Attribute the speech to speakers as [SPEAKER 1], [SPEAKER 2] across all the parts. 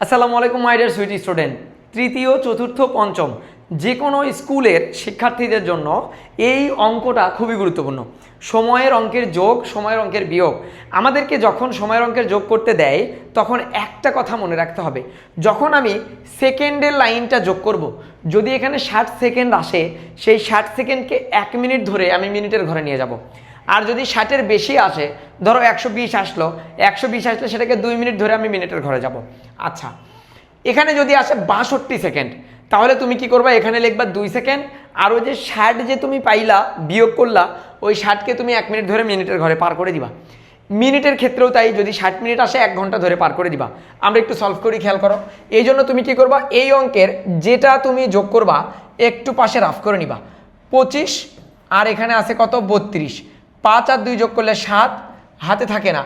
[SPEAKER 1] আসসালামু আলাইকুম my dear sweet student. তৃতীয় চতুর্থ পঞ্চম যে কোনো স্কুলের শিক্ষার্থীদের জন্য এই অঙ্কটা খুবই গুরুত্বপূর্ণ। সময়ের অঙ্কের যোগ, সময়ের অঙ্কের বিয়োগ। আমাদেরকে যখন সময়ের অঙ্কের যোগ করতে দেয় তখন একটা কথা মনে রাখতে হবে, যখন আমি সেকেন্ডের লাইনটা যোগ করব, যদি এখানে 60 সেকেন্ড আসে, সেই 60 সেকেন্ডকে 1 মিনিট ধরে আমি মিনিটের ঘরে নিয়ে যাব। আর যদি 60-এর বেশি আসে, ধরো 120 আসলো, 120 আসলে সেটাকে 2 মিনিট ধরে আমি মিনিটের ঘরে যাব। আচ্ছা, এখানে যদি আসে 62 সেকেন্ড, তাহলে তুমি কি করবা, এখানে লিখবা 2 সেকেন্ড, আর ওই যে 60 যে তুমি পাইলা বিয়োগ করলা, ওই 60কে তুমি 1 মিনিট ধরে মিনিটের ঘরে পার করে দিবা। মিনিটের ক্ষেত্রেও তাই, যদি 60 মিনিট আসে 1 ঘন্টা ধরে পার করে দিবা। আমরা একটু সলভ করি, খেয়াল করো। এই জন্য তুমি কি করবা, এই অঙ্কের যেটা তুমি যোগ করবা একটু পাশে রাফ করে নিবা। 25 আর এখানে আছে কত, 32। 5 আর 2 যোগ করলে 7, হাতে থাকে না।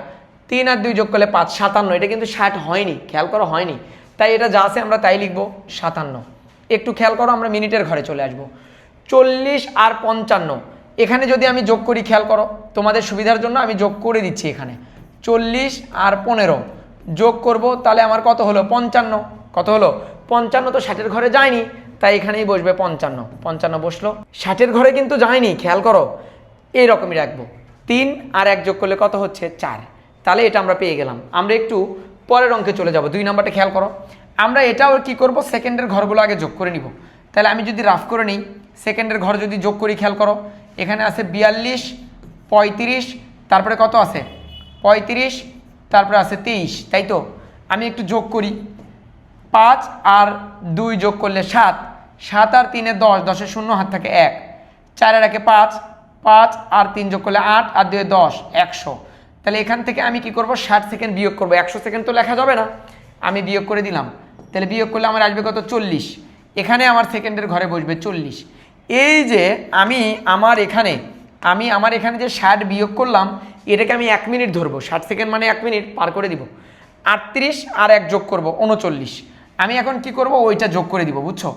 [SPEAKER 1] 3 আর 2 যোগ করলে 5, 57। এটা কিন্তু 60 হয়নি, খেয়াল করো, হয়নি। তাই এটা যা আছে আমরা তাই লিখবো, 57। একটু খেয়াল করো, আমরা মিনিটের ঘরে চলে আসবো। 40 আর 55, এখানে যদি আমি যোগ করি, খেয়াল করো, তোমাদের সুবিধার জন্য আমি যোগ করে দিচ্ছি। এখানে 40 আর 15 যোগ করব, তাহলে আমার কত হলো, 55। কত হলো, 55। তো 60-এর ঘরে যায়নি, তাই এখানেই বসবে 55। 55 বসলো, 60-এর ঘরে কিন্তু যায়নি, খেয়াল করো। এইরকমই রাখবো। 3 আর 1 যোগ করলে কত হচ্ছে, 4। তাহলে এটা আমরা পেয়ে গেলাম। আমরা একটু পরের অঙ্কে চলে যাব। 2 নাম্বারটা খেয়াল করো। আমরা এটাও কি করব, সেকেন্ডের ঘরগুলো আগে যোগ করে নিব। তাহলে আমি যদি রাফ করে নিই, সেকেন্ডের ঘর যদি যোগ করি, খেয়াল করো, এখানে আছে 42, 35, তারপরে কত আছে 35, তারপরে আছে 23, তাই তো। আমি একটু যোগ করি, 5 আর 2 যোগ করলে 7, 7 আর 3 10, 10-এ 0 হাত থাকে 1, 4 আর 1 5, 5 আর 3 যোগ করলে 8 আর 2 10, 100। তাহলে এখান থেকে আমি কি করব, 60 সেকেন্ড বিয়োগ করব। 100 সেকেন্ড তো লেখা যাবে না, আমি বিয়োগ করে দিলাম। তাহলে বিয়োগ করলে আমার আসবে কত, 40। এখানে আমার সেকেন্ডের ঘরে বসবে 40। এই যে আমি আমার এখানে যে 60 বিয়োগ করলাম, এটাকে আমি 1 মিনিট ধরবো। 60 সেকেন্ড মানে 1 মিনিট পার করে দিব। 38 আর 1 যোগ করব, 39। আমি এখন কি করব, ওইটা যোগ করে দিব, বুঝছো।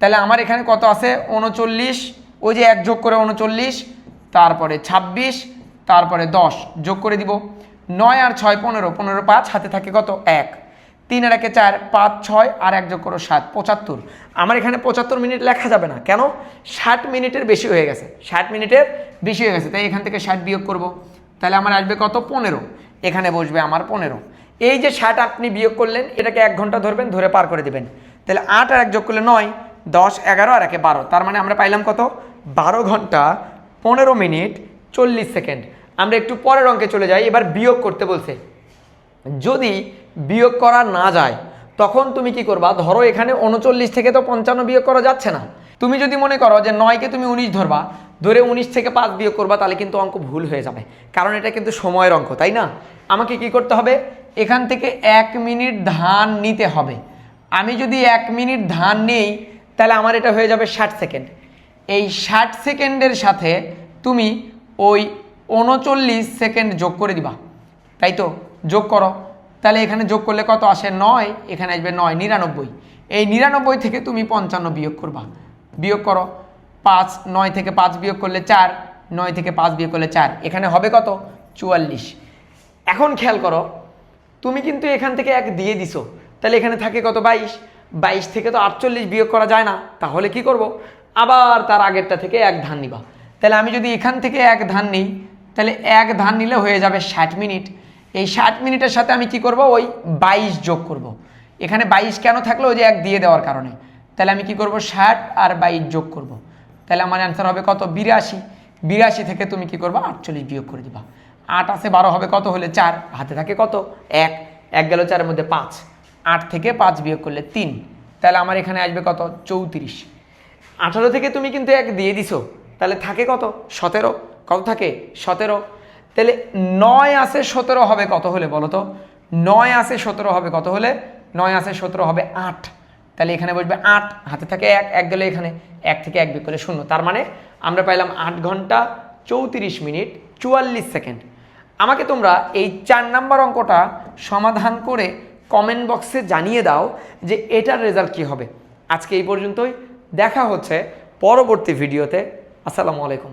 [SPEAKER 1] তাহলে আমার এখানে কত আছে, 39, ওই যে 1 যোগ করে 39, তারপরে 26, তারপরে 10 যোগ করে দিব। 9 আর 6 15, 15 5, হাতে থাকে কত, 1। 3 আর 1 4, 5 6 আর 1 যোগ করো 7, 75। আমার এখানে 75 মিনিট লেখা যাবে না, কেন, 60 মিনিটের বেশি হয়ে গেছে, 60 মিনিটের বেশি হয়ে গেছে। তাই এখান থেকে 60 বিয়োগ করব, তাহলে আমার আসবে কত, 15। এখানে বসবে আমার 15। এই যে 60 আপনি বিয়োগ করলেন, এটাকে 1 ঘন্টা ধরবেন, ধরে পার করে দেবেন। তাহলে 8 আর 1 যোগ করলে 9, 10 11 আর 1 12, তার মানে আমরা পাইলাম কত, 12 ঘন্টা 15 মিনিট 40 সেকেন্ড। আমরা একটু পরের অঙ্কে চলে যাই। এবার বিয়োগ করতে বলছে। যদি বিয়োগ করা না যায়, তখন তুমি কি করবা, ধরো এখানে 39 থেকে তো 55 বিয়োগ করা যাচ্ছে না। তুমি যদি মনে করো যে 9কে তুমি 19 ধরবা, ধরে 19 থেকে 5 বিয়োগ করবা, তাহলে কিন্তু অঙ্ক ভুল হয়ে যাবে, কারণ এটা কিন্তু সময়ের অঙ্ক, তাই না। আমাকে কি করতে হবে, এখান থেকে 1 মিনিট ধান নিতে হবে। আমি যদি 1 মিনিট ধান নেই, তাহলে আমার এটা হয়ে যাবে 60 সেকেন্ড। এই 60 সেকেন্ডের সাথে তুমি ওই 39 সেকেন্ড যোগ করে দিবা, তাই তো। যোগ করো, তাহলে এখানে যোগ করলে কত আসে, 9, এখানে আসবে 9, 99। এই 99 থেকে তুমি 55 বিয়োগ করবা। বিয়োগ করো, 5, 9 থেকে 5 বিয়োগ করলে 4, 9 থেকে 5 বিয়োগ করলে 4, এখানে হবে কত, 44। এখন খেয়াল করো, তুমি কিন্তু এখান থেকে 1 দিয়ে দিছো, তাহলে এখানে থাকে কত, 22। 22 থেকে তো 48 বিয়োগ করা যায় না, তাহলে কি করব, আবার তার আগেরটা থেকে 1 ধান নিবা। তাহলে আমি যদি এখান থেকে 1 ধান নিই, তাহলে 1 ধান নিলে হয়ে যাবে 60 মিনিট। এই 60 মিনিটের সাথে আমি কি করব, ওই 22 যোগ করব। এখানে 22 কেন থাকলো, ওই যে 1 দিয়ে দেওয়ার কারণে। তাহলে আমি কি করব, 60 আর 22 যোগ করব। তাহলে আমার অ্যান্সার হবে কত, 82। 82 থেকে তুমি কি করবা, 48 বিয়োগ করে দিবা। 8 আছে 12 হবে কত হলে, 4, হাতে থাকে কত, 1, 1 গেল 4-এর মধ্যে 5, 8 থেকে 5 বিয়োগ করলে 3, তাহলে আমার এখানে আসবে কত, 34। 18 থেকে তুমি কিন্তু 1 দিয়ে দিছো, তাহলে থাকে কত, 17। কত থাকে, 17। তাহলে 9 আছে 17 হবে কত হলে বলো তো, 9 আছে 17 হবে কত হলে, 9 আছে 17 হবে 8। তাহলে এখানে বসবে 8, হাতে থাকে 1, 1 গেলে এখানে 1 থেকে 1 বিয়োগ করলে 0, তার মানে আমরা পাইলাম 8 ঘন্টা 34 মিনিট 44 সেকেন্ড। আমাকে তোমরা এই 4 নাম্বার অঙ্কটা সমাধান করে কমেন্ট বক্সে জানিয়ে দাও যে এটার রেজাল্ট কী হবে। আজকে এই পর্যন্তই, দেখা হচ্ছে পরবর্তী ভিডিওতে। আসসালামু আলাইকুম।